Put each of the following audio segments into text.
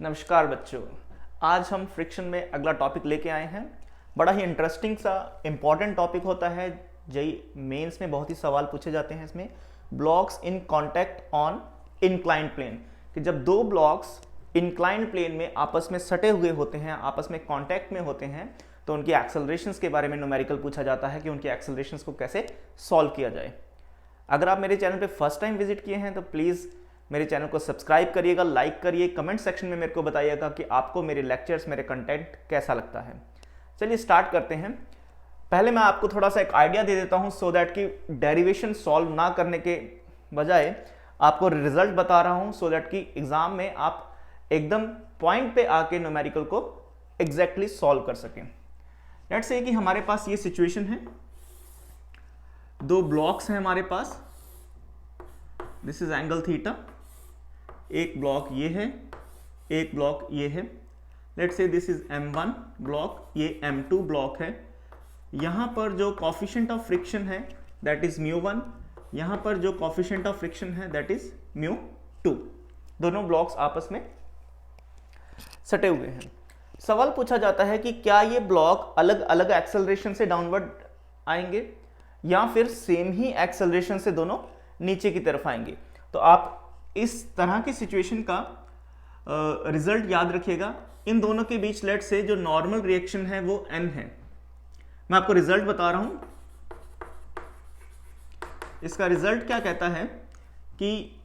नमस्कार बच्चों। आज हम फ्रिक्शन में अगला टॉपिक लेके आए हैं। बड़ा ही इंटरेस्टिंग सा इम्पॉर्टेंट टॉपिक होता है। जेई मेंस में बहुत ही सवाल पूछे जाते हैं इसमें। Blocks in contact on inclined plane, कि जब दो ब्लॉक्स इंक्लाइंड प्लेन में आपस में सटे हुए होते हैं, आपस में कांटेक्ट में होते हैं, तो उनकी एक्सेलरेशंस के बारे में न्यूमेरिकल पूछा जाता है कि उनकी एक्सेलरेशंस को कैसे सॉल्व किया जाए। अगर आप मेरे चैनल पे फर्स्ट टाइम विजिट किए हैं तो प्लीज़ मेरे चैनल को सब्सक्राइब करिएगा, लाइक करिए, कमेंट सेक्शन में मेरे को बताइएगा कि आपको मेरे लेक्चर्स, मेरे कंटेंट कैसा लगता है। चलिए स्टार्ट करते हैं। पहले मैं आपको थोड़ा सा एक आइडिया दे देता हूं सो दैट कि डेरिवेशन सॉल्व ना करने के बजाय आपको रिजल्ट बता रहा हूं, सो दैट कि एग्जाम में आप एकदम पॉइंट पे आके न्यूमेरिकल को एग्जैक्टली सॉल्व कर सकें। लेट्स से कि हमारे पास ये सिचुएशन है, दो ब्लॉक्स हैं हमारे पास, दिस इज एंगल थीटा, एक ब्लॉक ये है, एक ब्लॉक ये है। Let's say this is M1 block, ये M2 ब्लॉक है। यहां पर जो कॉफिशिएंट ऑफ फ्रिक्शन है दैट इज μ1, यहां पर जो कॉफिशिएंट ऑफ फ्रिक्शन है दैट इज μ2। दोनों ब्लॉक्स आपस में सटे हुए हैं। सवाल पूछा जाता है कि क्या ये ब्लॉक अलग अलग एक्सेलरेशन से डाउनवर्ड आएंगे या फिर सेम ही एक्सेलरेशन से दोनों नीचे की तरफ आएंगे। तो आप इस तरह की सिचुएशन का रिजल्ट याद रखिएगा। इन दोनों के बीच लेट से जो नॉर्मल रिएक्शन है वो n है। मैं आपको रिजल्ट बता रहा हूं। इसका रिजल्ट क्या कहता है कि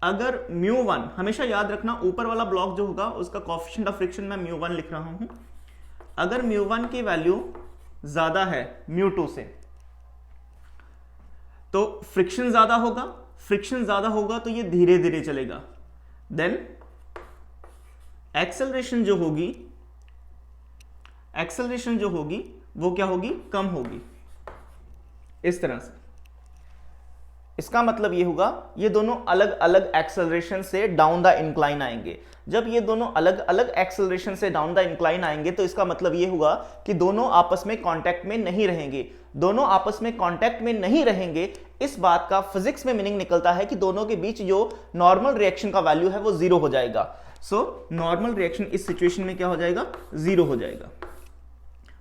अगर μ1, हमेशा याद रखना ऊपर वाला ब्लॉक जो होगा उसका कोएफिशिएंट ऑफ फ्रिक्शन मैं μ1 लिख रहा हूं। अगर μ1 की वैल्यू ज्यादा है μ2 से तो फ्रिक्शन ज्यादा होगा, फ्रिक्शन ज्यादा होगा तो ये धीरे धीरे चलेगा। देन एक्सेलरेशन जो होगी, एक्सेलरेशन जो होगी वो क्या होगी, कम होगी, इस तरह से। इसका मतलब ये होगा ये दोनों अलग अलग एक्सेलरेशन से डाउन द इंक्लाइन आएंगे। जब ये दोनों अलग अलग एक्सेलरेशन से डाउन द इंक्लाइन आएंगे तो इसका मतलब ये होगा कि दोनों आपस में कांटेक्ट में नहीं रहेंगे। दोनों आपस में कांटेक्ट में नहीं रहेंगे, इस बात का फिजिक्स में मीनिंग निकलता है कि दोनों के बीच जो नॉर्मल रिएक्शन का वैल्यू है वो जीरो हो जाएगा। सो नॉर्मल रिएक्शन इस सिचुएशन में क्या हो जाएगा, जीरो हो जाएगा।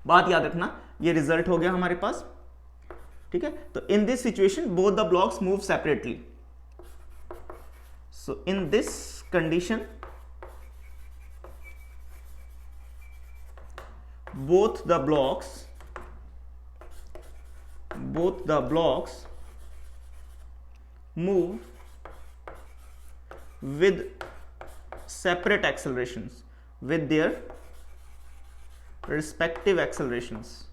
बात याद रखना, ये रिजल्ट हो गया हमारे पास, ठीक है। तो इन this situation both the blocks move separately. So in this condition both the blocks move with separate accelerations, with their respective accelerations.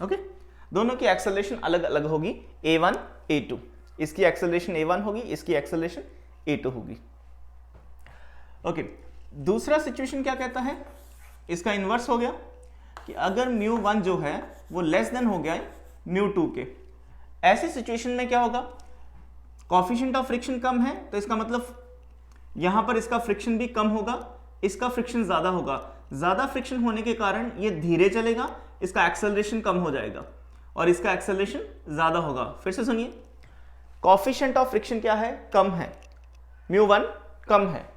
Okay, दोनों की एक्सेलरेशन अलग अलग होगी, A1 A2। इसकी एक्सेलरेशन A1 होगी, इसकी एक्सेलरेशन A2 होगी। ओके, दूसरा सिचुएशन क्या कहता है, इसका इन्वर्स हो गया कि अगर μ1 जो है वो लेस देन हो गया है μ2 के, ऐसी सिचुएशन में क्या होगा, कोएफिशिएंट ऑफ फ्रिक्शन कम है तो इसका मतलब यहां पर इसका फ्रिक्शन भी कम होगा, इसका फ्रिक्शन ज्यादा होगा। ज्यादा फ्रिक्शन होने के कारण ये धीरे चलेगा, इसका एक्सेलरेशन कम हो जाएगा और इसका एक्सेलरेशन ज्यादा होगा। फिर से सुनिए, कोएफिशिएंट ऑफ फ्रिक्शन क्या है, कम है, μ1 कम है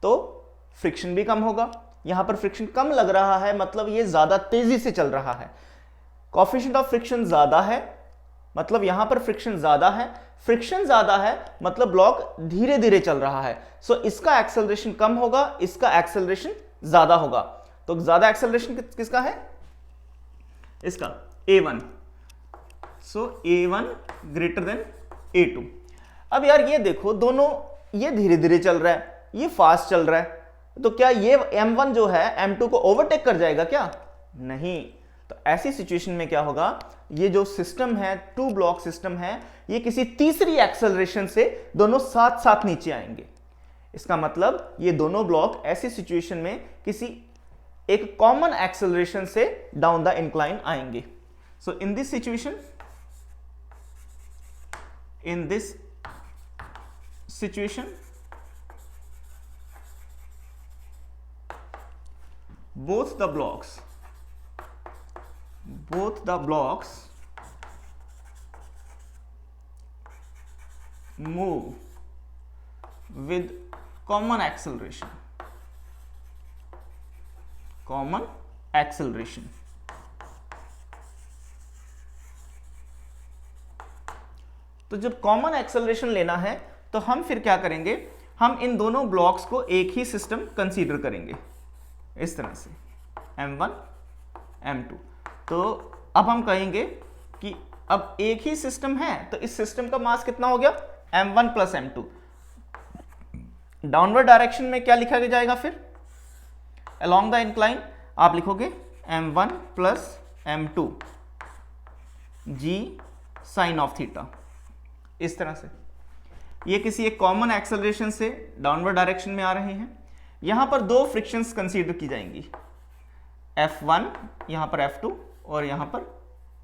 तो फ्रिक्शन भी कम होगा। यहां पर फ्रिक्शन कम लग रहा है मतलब ये ज्यादा तेजी से चल रहा है। कोएफिशिएंट ऑफ फ्रिक्शन ज्यादा है मतलब यहां पर फ्रिक्शन ज्यादा है, फ्रिक्शन ज्यादा है मतलब ब्लॉक धीरे धीरे चल रहा है। सो इसका एक्सेलरेशन कम होगा, इसका एक्सेलरेशन ज्यादा होगा। तो ज्यादा एक्सेलरेशन किसका है, इसका A1। सो A1 ग्रेटर देन A2। अब यार ये देखो, दोनों ये धीरे धीरे चल रहा है, ये फास्ट चल रहा है, तो क्या ये M1 जो है M2 को ओवरटेक कर जाएगा क्या, नहीं। तो ऐसी सिचुएशन में क्या होगा, ये जो सिस्टम है, टू ब्लॉक सिस्टम है, ये किसी तीसरी एक्सेलरेशन से दोनों साथ साथ नीचे आएंगे। इसका मतलब ये दोनों ब्लॉक ऐसी सिचुएशन में किसी एक कॉमन एक्सेलरेशन से डाउन द इंक्लाइन आएंगे। So in this situation both the blocks move with common acceleration, common acceleration. तो जब कॉमन एक्सेलरेशन लेना है तो हम फिर क्या करेंगे, हम इन दोनों ब्लॉक्स को एक ही सिस्टम कंसीडर करेंगे इस तरह से m1 m2। तो अब हम कहेंगे कि अब एक ही सिस्टम है तो इस सिस्टम का मास कितना हो गया, m1 plus m2। Downward direction में क्या लिखा जाएगा फिर, अलोंग द इंक्लाइन आप लिखोगे m1 plus m2 g sine of theta, इस तरह से। ये किसी एक कॉमन एक्सेलरेशन से डाउनवर्ड डायरेक्शन में आ रहे हैं। यहां पर दो फ्रिक्शंस कंसीडर की जाएंगी, F1 यहां पर F2 और यहां पर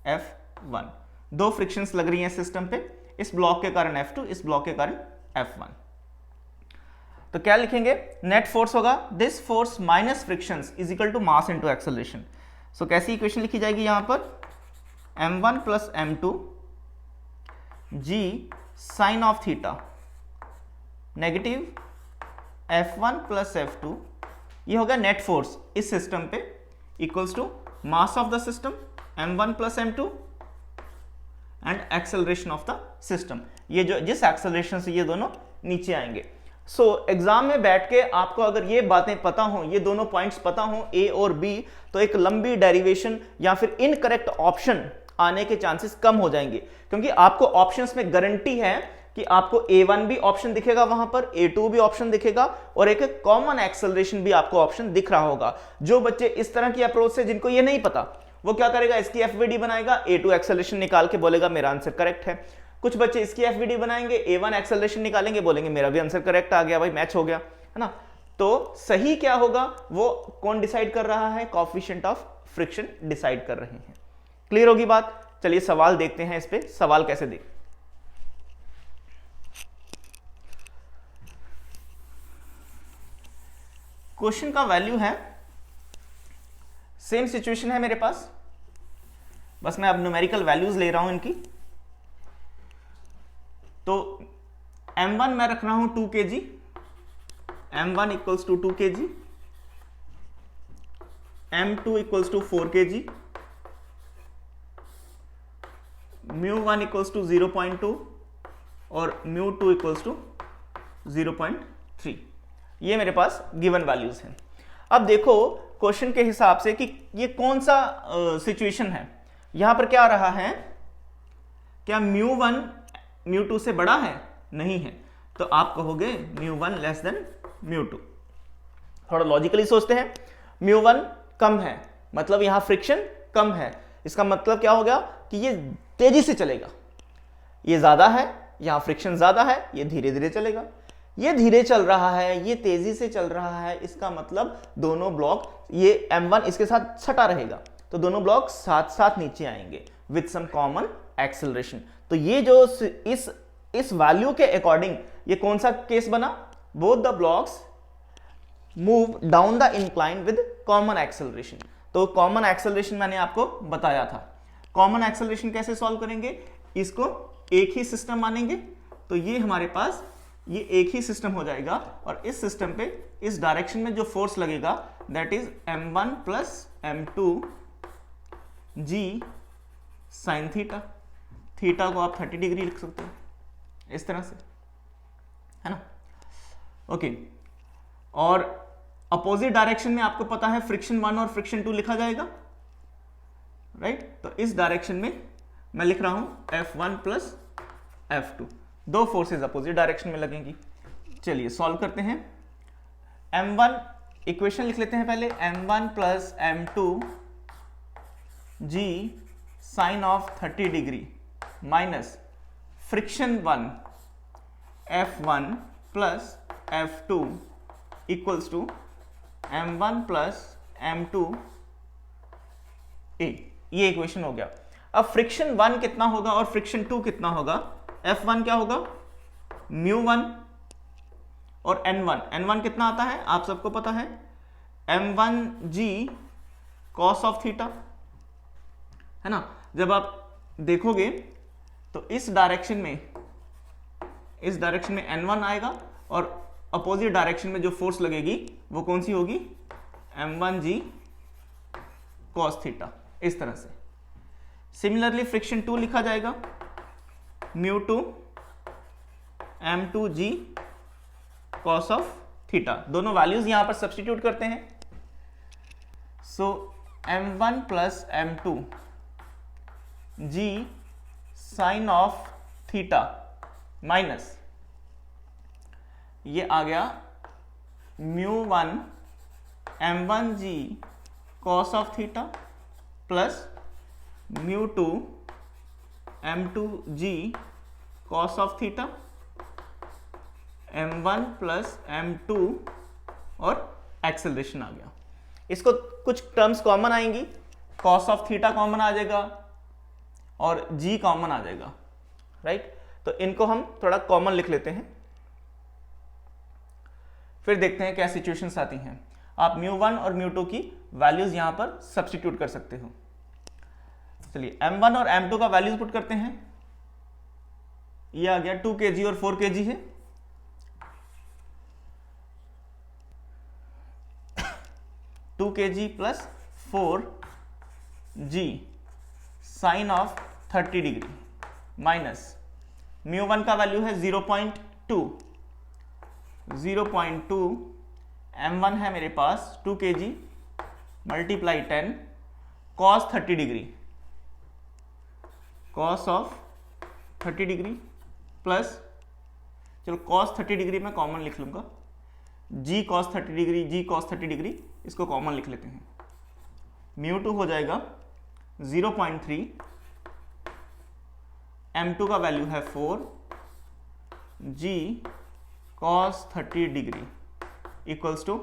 F1। दो फ्रिक्शंस लग रही हैं सिस्टम पे, इस ब्लॉक के कारण F2, इस ब्लॉक के कारण F1। तो क्या लिखेंगे, नेट फोर्स होगा this force minus frictions is equal to mass into acceleration. So कैसी इक्वेशन लिखी जाएगी यहां पर, m1 plus m2 g sine of theta negative F1 plus F2, ये होगा नेट फोर्स इस सिस्टम पे, equals to mass of the system m1 plus m2 and acceleration of the system. ये जो जिस एक्सेलरेशन से ये दोनों नीचे आएंगे। सो एग्जाम में बैठ के आपको अगर ये बातें पता हो, ये दोनों पॉइंट्स पता हो A और B, तो एक लंबी डेरिवेशन या फिर इनकरेक्ट ऑप्शन आने के चांसेस कम हो जाएंगे, क्योंकि आपको ऑप्शंस में गारंटी है कि आपको A1 भी ऑप्शन दिखेगा, वहां पर A2 भी ऑप्शन दिखेगा और एक कॉमन एक्सेलरेशन भी आपको ऑप्शन दिख रहा होगा। जो बच्चे इस तरह की अप्रोच से, जिनको ये नहीं पता, वो क्या करेगा, इसकी एफवीडी बनाएगा, A2 एक्सेलरेशन निकाल के बोलेगा मेरा आंसर करेक्ट है। कुछ बच्चे इसकी एफवीडी बनाएंगे, A1 एक्सेलरेशन निकालेंगे, बोलेंगे मेरा भी आंसर करेक्ट आ गया भाई, मैच हो गया, है ना। तो सही क्या होगा वो कौन डिसाइड कर रहा है, कोएफिशिएंट ऑफ फ्रिक्शन डिसाइड कर रहे हैं। क्लियर होगी बात। चलिए सवाल देखते हैं, इस पे सवाल कैसे दें। क्वेश्चन का वैल्यू है, सेम सिचुएशन है मेरे पास, बस मैं अब न्यूमेरिकल वैल्यूज ले रहा हूं इनकी। तो m1 मैं रख रहा हूं 2 kg, m1 equals to 2 kg, m2 equals to 4 kg, μ1 equals to 0.2 और μ2 इक्वल्स टू 0.3। ये मेरे पास गिवन वैल्यूज हैं। अब देखो क्वेश्चन के हिसाब से कि ये कौन सा सिचुएशन है। यहां पर क्या आ रहा है, क्या μ1 μ2 से बड़ा है, नहीं है, तो आप कहोगे μ1 लेस देन μ2। थोड़ा लॉजिकली सोचते हैं, μ1 कम है मतलब यहां फ्रिक्शन कम है, इसका मतलब क्या हो गया कि ये तेजी से चलेगा। ये ज्यादा है, यहां फ्रिक्शन ज्यादा है, ये धीरे धीरे चलेगा। ये धीरे चल रहा है, ये तेजी से चल रहा है, इसका मतलब दोनों ब्लॉक, ये m1 इसके साथ सटा रहेगा, तो दोनों ब्लॉक साथ साथ नीचे आएंगे विथ सम कॉमन एक्सेलरेशन। तो ये जो इस वैल्यू के अकॉर्डिंग ये कौन सा केस बना, both the blocks move down the incline with common acceleration. तो कॉमन एक्सेलरेशन मैंने आपको बताया था। कॉमन एक्सेलरेशन कैसे सॉल्व करेंगे, इसको एक ही सिस्टम मानेंगे, तो ये हमारे पास ये एक ही सिस्टम हो जाएगा और इस सिस्टम पे इस डायरेक्शन में जो फोर्स लगेगा that is m1 plus m2 g sine theta. Theta को आप 30 डिग्री लिख सकते हो इस तरह से, है ना। ओके, और अपोजिट डायरेक्शन में आपको पता है फ्रिक्शन 1 और फ्रिक्शन 2 लिखा जाएगा, राइट। तो इस डायरेक्शन में मैं लिख रहा हूं F1 प्लस F2, दो फोर्सेस अपोजिट डायरेक्शन में लगेंगी। चलिए सॉल्व करते हैं। m1 इक्वेशन लिख लेते हैं पहले, m1 plus m2 g sine of 30 degree minus friction 1 F1 plus F2 equals to m1 plus m2 a। ये इक्वेशन हो गया। अब फ्रिक्शन 1 कितना होगा और फ्रिक्शन 2 कितना होगा। F1 क्या होगा, μ1 और N1। N1 कितना आता है आप सबको पता है, m1g cos ऑफ थीटा, है ना। जब आप देखोगे तो इस डायरेक्शन में इस डायरेक्शन में n1 आएगा और अपोजिट डायरेक्शन में जो फोर्स लगेगी वो कौन सी होगी, m1g cos थीटा, इस तरह से। सिमिलरली फ्रिक्शन 2 लिखा जाएगा μ2 m2g cos ऑफ थीटा। दोनों वैल्यूज यहां पर सब्स्टिट्यूट करते हैं। So m1 plus m2 g sine of theta minus ये आ गया μ1 m1g cos of theta plus μ2 m2g cos of theta, m1 plus m2 और एक्सेलरेशन आ गया। इसको कुछ टर्म्स कॉमन आएंगी, cos ऑफ थीटा कॉमन आ जाएगा और g कॉमन आ जाएगा, राइट। तो इनको हम थोड़ा कॉमन लिख लेते हैं, फिर देखते हैं क्या सिचुएशंस आती हैं। आप μ1 और μ2 की वैल्यूज यहां पर सब्स्टिट्यूट कर सकते हो। चलिए m1 और m2 का वैल्यूज पुट करते हैं। ये आ गया 2 kg और 4 kg है, 2 kg plus 4g sine of 30 degree minus μ1 का वैल्यू है 0.2 m1 है मेरे पास 2 kg multiply 10 cos 30 degree, cos of 30 degree plus, चलो cos 30 डिग्री मैं कॉमन लिख लूंगा, g cos 30 degree, g cos 30 degree, इसको कॉमन लिख लेते हैं। μ2 हो जाएगा 0.3, m2 का वैल्यू है 4, g cos 30 degree equals to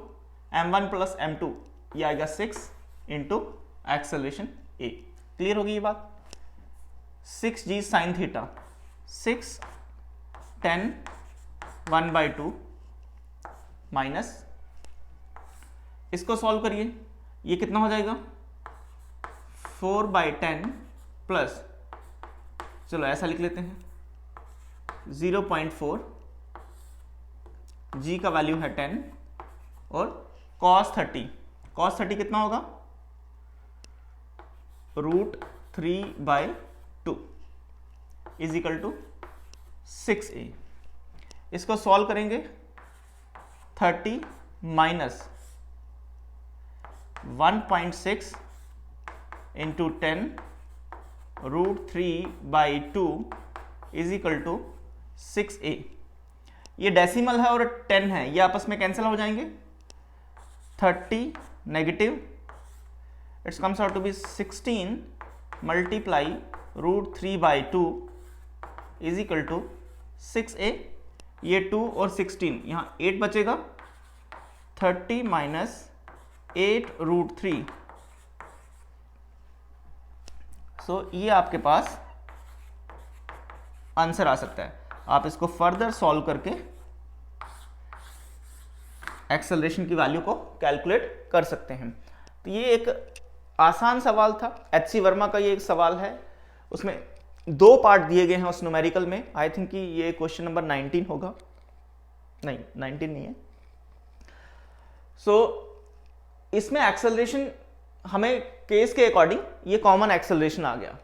m1 plus m2, ये आएगा 6 इंटू एक्सेलरेशन a। क्लियर होगी ये बात। 6g साइन थीटा, 6 10 1/2 माइनस, इसको सॉल्व करिए, ये कितना हो जाएगा 4/10 प्लस, चलो ऐसा लिख लेते हैं 0.4, g का वैल्यू है 10 और cos 30 कितना होगा √3/2 इज इक्वल टू 6a। इसको सॉल्व करेंगे 30 minus 1.6 into 10 √3/2 is equal to 6a। ये डेसिमल है और 10 है, ये आपस में कैंसिल हो जाएंगे, 30 negative, it's comes out to be 16 multiply √3/2 is equal to 6a। ये 2 और 16 यहाँ 8 बचेगा, 30 माइनस 8√3, सो ये आपके पास आंसर आ सकता है। आप इसको फर्दर सॉल्व करके एक्सेलरेशन की वैल्यू को कैलकुलेट कर सकते हैं। तो ये एक आसान सवाल था, एच.सी. वर्मा का ये एक सवाल है, उसमें 2 पार्ट दिए गए हैं उस न्यूमेरिकल में। आई थिंक कि ये क्वेश्चन नंबर 19 होगा, नहीं 19 नहीं है। इसमें एक्सेलरेशन हमें केस के अकॉर्डिंग ये कॉमन एक्सेलरेशन आ गया।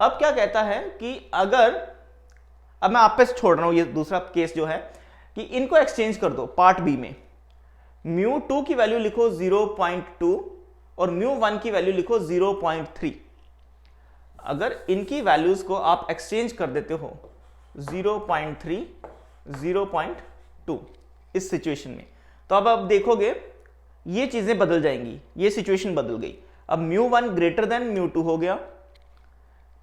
अब क्या कहता है कि अगर, अब मैं आप पे छोड़ रहा हूं ये दूसरा केस जो है कि इनको एक्सचेंज कर दो पार्ट बी में, μ2 की वैल्यू लिखो 0.2 और μ1 की वैल्यू लिखो 0.3। अगर इनकी वैल्यूज को आप एक्सचेंज कर देते हो 0.3 0.2 इस सिचुएशन में, तो अब आप देखोगे ये चीजें बदल जाएंगी, ये सिचुएशन बदल गई। अब μ1 ग्रेटर देन μ2 हो गया,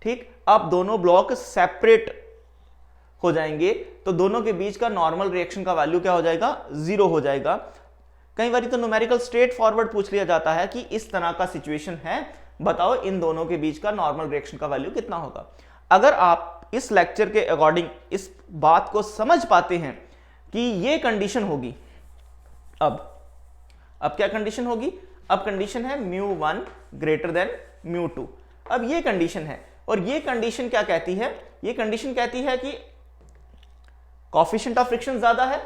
ठीक। अब दोनों ब्लॉक सेपरेट हो जाएंगे, तो दोनों के बीच का नॉर्मल रिएक्शन का वैल्यू क्या हो जाएगा, 0 हो जाएगा। कई बार तो न्यूमेरिकल स्ट्रेट फॉरवर्ड पूछ लिया जाता है कि इस तरह का सिचुएशन है, बताओ इन दोनों के बीच का नॉर्मल रिएक्शन का वैल्यू कितना होगा। अगर आप इस लेक्चर के अकॉर्डिंग इस बात को समझ पाते हैं कि ये कंडीशन होगी, अब क्या कंडीशन होगी, अब कंडीशन है μ1 ग्रेटर देन μ2। अब ये कंडीशन है, और ये कंडीशन क्या कहती है, ये कंडीशन कहती है कि कॉफिशिएंट ऑफ फ्रिक्शन ज्यादा है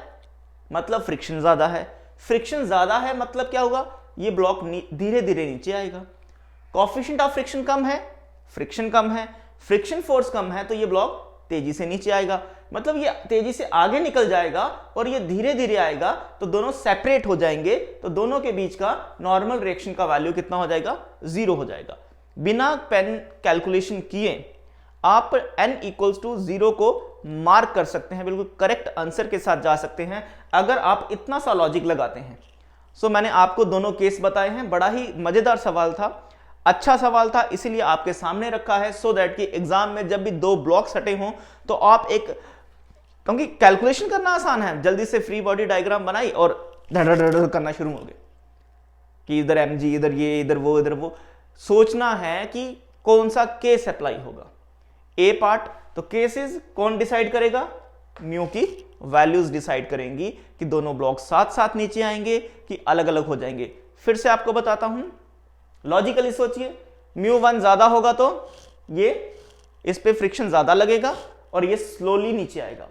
मतलब फ्रिक्शन ज्यादा है, फ्रिक्शन ज्यादा है मतलब क्या होगा, ये ब्लॉक धीरे धीरे नीचे आएगा। कॉफिशिएंट ऑफ फ्रिक्शन कम है, फ्रिक्शन कम है, फ्रिक्शन फोर्स कम है, तो ये ब्लॉक तेजी से नीचे आएगा, मतलब ये तेजी से आगे निकल जाएगा और ये धीरे धीरे आएगा, तो दोनों सेपरेट हो जाएंगे, तो दोनों के बीच का नॉर्मल रिएक्शन का वैल्यू कितना हो जाएगा, 0 हो जाएगा। बिना पेन कैलकुलेशन किए आप n = 0 को मार्क कर सकते हैं, बिल्कुल करेक्ट आंसर के साथ जा सकते हैं अगर आप इतना सा लॉजिक लगाते हैं। सो मैंने आपको दोनों केस बताए हैं, बड़ा ही मजेदार सवाल था, अच्छा सवाल था, इसीलिए आपके सामने रखा है सो दैट कि एग्जाम में जब भी दो ब्लॉक्स हटे हों तो आप एक, क्योंकि कैलकुलेशन करना आसान है, जल्दी से फ्री बॉडी डायग्राम बनाई और धड़ करना शुरू हो गए कि इधर mg, इधर ये, इधर वो। सोचना है कि कौन सा केस अप्लाई होगा। ए पार्ट तो केसेस कौन डिसाइड करेगा, म्यू की वैल्यूज डिसाइड करेंगी कि दोनों ब्लॉक साथ साथ नीचे आएंगे कि अलग अलग हो जाएंगे। फिर से आपको बताता हूं, लॉजिकली सोचिए, μ1 ज्यादा होगा तो ये इस पे फ्रिक्शन ज्यादा लगेगा और ये स्लोली नीचे आएगा।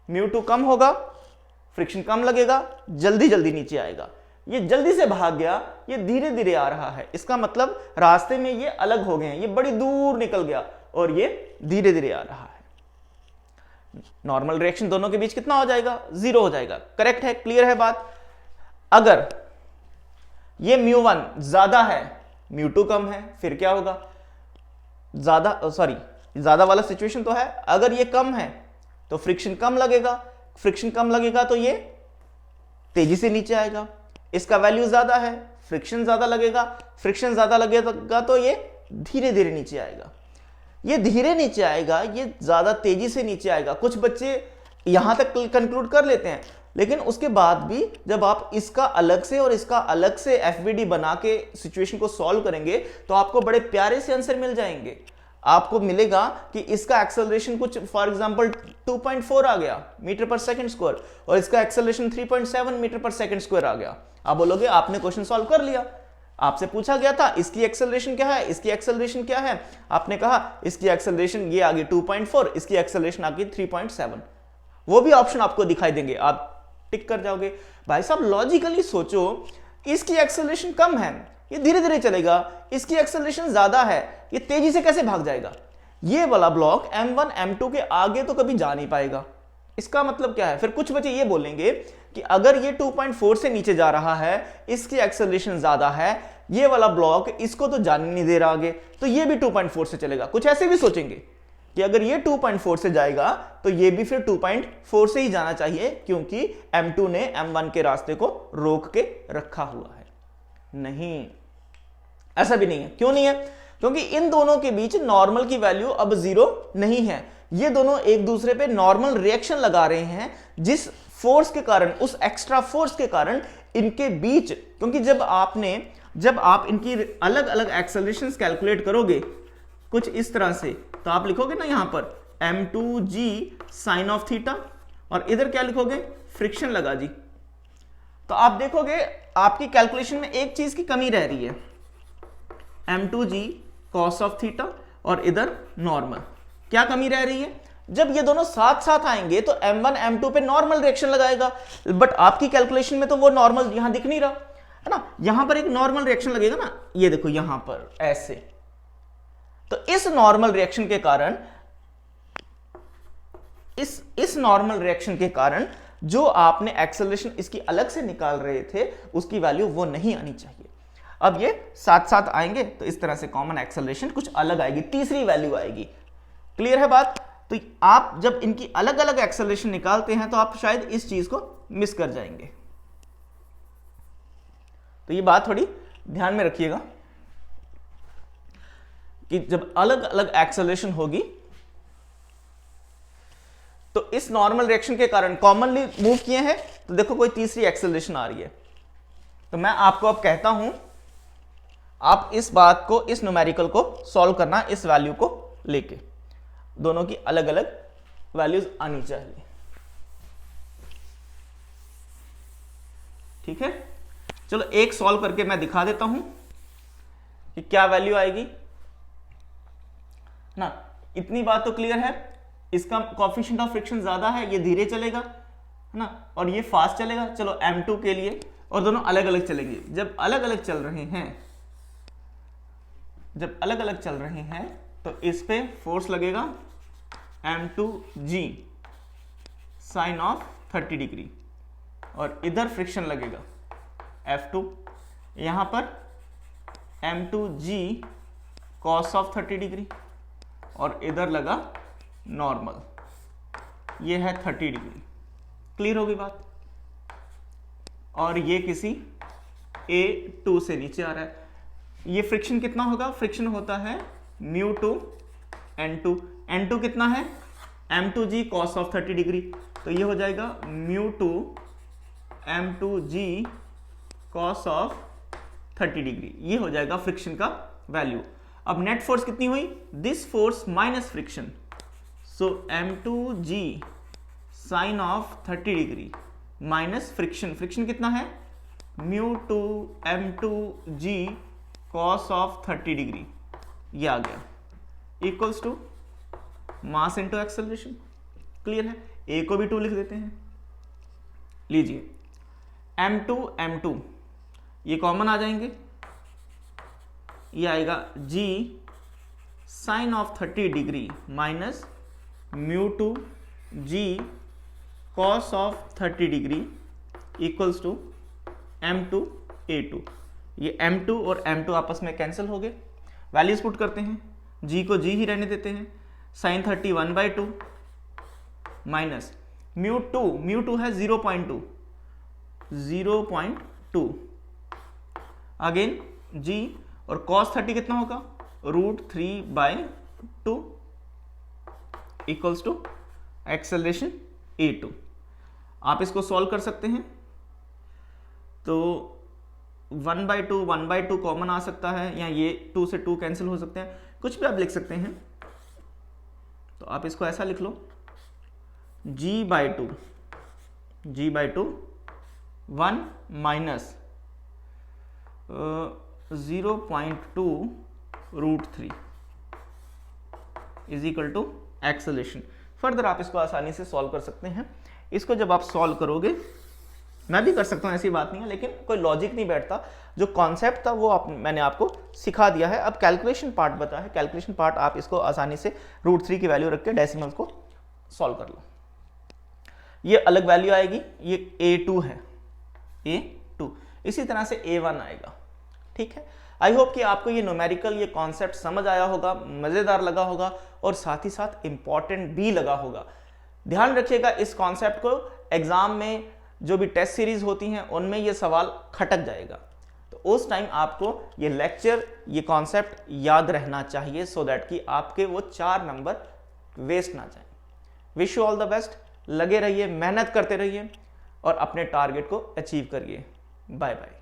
μ2 कम होगा, फ्रिक्शन कम लगेगा, जल्दी जल्दी नीचे आएगा। ये जल्दी से भाग गया, ये धीरे धीरे आ रहा है, इसका मतलब रास्ते में ये अलग हो गए हैं, ये बड़ी दूर निकल गया और ये धीरे धीरे आ रहा है। नॉर्मल रिएक्शन दोनों के बीच कितना हो जाएगा, 0 हो जाएगा। करेक्ट है, क्लियर है बात। अगर ये μ1 ज्यादा है, μ2 कम है, फिर क्या होगा, ज्यादा वाला सिचुएशन तो है, अगर ये कम है तो फ्रिक्शन कम लगेगा, फ्रिक्शन कम लगेगा तो ये तेजी से नीचे आएगा। इसका वैल्यू ज्यादा है, फ्रिक्शन ज्यादा लगेगा, फ्रिक्शन ज्यादा लगेगा तो ये धीरे धीरे नीचे आएगा। ये धीरे नीचे आएगा, ये ज्यादा तेजी से नीचे आएगा। कुछ बच्चे यहां तक कंक्लूड कर लेते हैं, लेकिन उसके बाद भी जब आप इसका अलग से और इसका अलग से एफबीडी बना के सिचुएशन को सॉल्व करेंगे तो आपको बड़े प्यारे से आंसर मिल जाएंगे। आपको मिलेगा कि इसका एक्सेलरेशन कुछ फॉर एग्जांपल 2.4 आ गया मीटर पर सेकंड स्क्वायर और इसका एक्सेलरेशन 3.7 मीटर पर सेकंड स्क्वायर आ गया। आप बोलोगे आपने क्वेश्चन सॉल्व कर लिया, आपसे पूछा गया था इसकी एक्सेलरेशन क्या है, इसकी एक्सेलरेशन क्या है, आपने कहा इसकी एक्सेलरेशन ये आ गई 2.4, इसकी एक्सेलरेशन आ गई 3.7। वो भी ऑप्शन आपको दिखाई देंगे, आप टिक कर जाओगे। भाई साहब लॉजिकली सोचो, इसकी एक्सेलरेशन कम है, ये धीरे धीरे चलेगा, इसकी एक्सेलरेशन ज्यादा है, ये तेजी से कैसे भाग जाएगा। ये वाला ब्लॉक m1 m2 के आगे तो कभी जा नहीं पाएगा। इसका मतलब क्या है, फिर कुछ बच्चे ये बोलेंगे कि अगर ये 2.4 से नीचे जा रहा है, इसकी एक्सेलरेशन ज्यादा है, ये वाला ब्लॉक इसको तो जाने नहीं दे रहा आगे, तो ये भी 2.4 से चलेगा। कुछ ऐसे भी सोचेंगे कि अगर ये 2.4 से जाएगा तो ये भी फिर 2.4 से ही जाना चाहिए, क्योंकि m2 ने m1 के रास्ते को रोक के रखा हुआ है। नहीं, ऐसा भी नहीं है। क्यों नहीं है, क्योंकि इन दोनों के बीच नॉर्मल की वैल्यू अब 0 नहीं है। ये दोनों एक दूसरे पे नॉर्मल रिएक्शन लगा रहे हैं, जिस फोर्स के कारण, उस एक्स्ट्रा फोर्स के कारण इनके बीच, क्योंकि जब आप इनकी अलग अलग एक्सेलरेशंस कैलकुलेट करोगे कुछ इस तरह से, तो आप लिखोगे ना यहां पर m2g साइन ऑफ थीटा और इधर क्या लिखोगे, फ्रिक्शन लगा जी। तो आप देखोगे आपकी कैलकुलेशन में एक चीज की कमी रह रही है, m2g कॉस ऑफ थीटा और इधर नॉर्मल। क्या कमी रह रही है, जब ये दोनों साथ साथ आएंगे तो m1 m2 पे नॉर्मल रिएक्शन लगाएगा, बट आपकी कैलकुलेशन में तो वो नॉर्मल यहां दिख नहीं रहा है ना। यहां पर एक नॉर्मल रिएक्शन लगेगा ना, ये देखो यहां पर ऐसे, तो इस नॉर्मल रिएक्शन के कारण, इस नॉर्मल रिएक्शन के कारण जो आपने एक्सेलरेशन इसकी अलग से निकाल रहे थे उसकी वैल्यू वो नहीं आनी चाहिए। अब ये साथ साथ आएंगे तो इस तरह से कॉमन एक्सेलरेशन कुछ अलग आएगी, तीसरी वैल्यू आएगी। क्लियर है बात। तो आप जब इनकी अलग अलग एक्सेलरेशन निकालते हैं तो आप शायद इस चीज को मिस कर जाएंगे, तो ये बात थोड़ी ध्यान में रखिएगा कि जब अलग अलग एक्सेलरेशन होगी तो इस नॉर्मल रिएक्शन के कारण कॉमनली मूव किए हैं, तो देखो कोई तीसरी एक्सेलरेशन आ रही है। तो मैं आपको अब कहता हूं, आप इस बात को, इस न्यूमेरिकल को सॉल्व करना, इस वैल्यू को लेके, दोनों की अलग अलग वैल्यूज आनी चाहिए। ठीक है, चलो एक सॉल्व करके मैं दिखा देता हूं कि क्या वैल्यू आएगी ना। इतनी बात तो क्लियर है इसका कॉफिशिएंट ऑफ फ्रिक्शन ज्यादा है, ये धीरे चलेगा है ना, और ये फास्ट चलेगा। चलो M2 के लिए, और दोनों अलग अलग चलेंगे। जब अलग अलग चल रहे हैं तो इस पे फोर्स लगेगा M2G साइन ऑफ 30 डिग्री, और इधर फ्रिक्शन लगेगा F2, यहां पर M2G कॉस ऑफ 30 डिग्री, और इधर लगा नॉर्मल, ये है 30 डिग्री। क्लियर होगी बात? और ये किसी A2 से नीचे आ रहा है। ये फ्रिक्शन कितना होगा? फ्रिक्शन होता है μ2 N2। N2 कितना है? M2G cos ऑफ 30 डिग्री, तो ये हो जाएगा μ2 M2G cos ऑफ 30 डिग्री। ये हो जाएगा फ्रिक्शन का वैल्यू। अब नेट फोर्स कितनी हुई? This force minus friction, so M2G sine of 30 degree minus friction. Friction कितना है? μ2 M2G cos ऑफ 30 डिग्री, ये आ गया, equals to mass into acceleration. Clear है? ए को भी 2 लिख देते हैं। लीजिए M2 ये कॉमन आ जाएंगे, ये आएगा G sine of 30 degree minus μ2 G cos of 30 degree equals to M2 A2। ये M2 और M2 आपस में कैंसिल हो गए। वैल्यूज पुट करते हैं, G को G ही रहने देते हैं, साइन 30 1/2 माइनस μ2 है 0.2 अगेन G, और cos 30 कितना होगा? √3/2 इक्वल्स टू एक्सेलरेशन A2। आप इसको सॉल्व कर सकते हैं, तो 1/2 कॉमन आ सकता है, या ये 2 से 2 कैंसिल हो सकते हैं, कुछ भी आप लिख सकते हैं। तो आप इसको ऐसा लिख लो, G/2 1 minus 0.2 √3 is equal to acceleration. Further आप इसको आसानी से सॉल्व कर सकते हैं। इसको जब आप सॉल्व करोगे, मैं भी कर सकता हूं, ऐसी बात नहीं है, लेकिन कोई लॉजिक नहीं बैठता। जो कॉन्सेप्ट था वो मैंने आपको सिखा दिया है। अब कैलकुलेशन पार्ट बता है, कैलकुलेशन पार्ट आप इसको आसानी से √3 की वैल्यू रख के डेसिमल्स को सॉल्व कर लो। ये अलग वैल्यू आएगी, ये A2 है, A2। इसी तरह से A1 आएगा। ठीक है, आई होप कि आपको ये न्यूमेरिकल, ये कॉन्सेप्ट समझ आया होगा, मजेदार लगा होगा, और साथ ही साथ इंपॉर्टेंट भी लगा होगा। ध्यान रखिएगा इस कॉन्सेप्ट को, एग्जाम में जो भी टेस्ट सीरीज होती हैं उनमें ये सवाल खटक जाएगा, तो उस टाइम आपको ये लेक्चर, ये कॉन्सेप्ट याद रहना चाहिए, सो दैट कि आपके वो 4 नंबर वेस्ट ना जाए। Wish you all the best. लगे रहिए, मेहनत करते रहिए, और अपने टारगेट को अचीव करिए। Bye bye.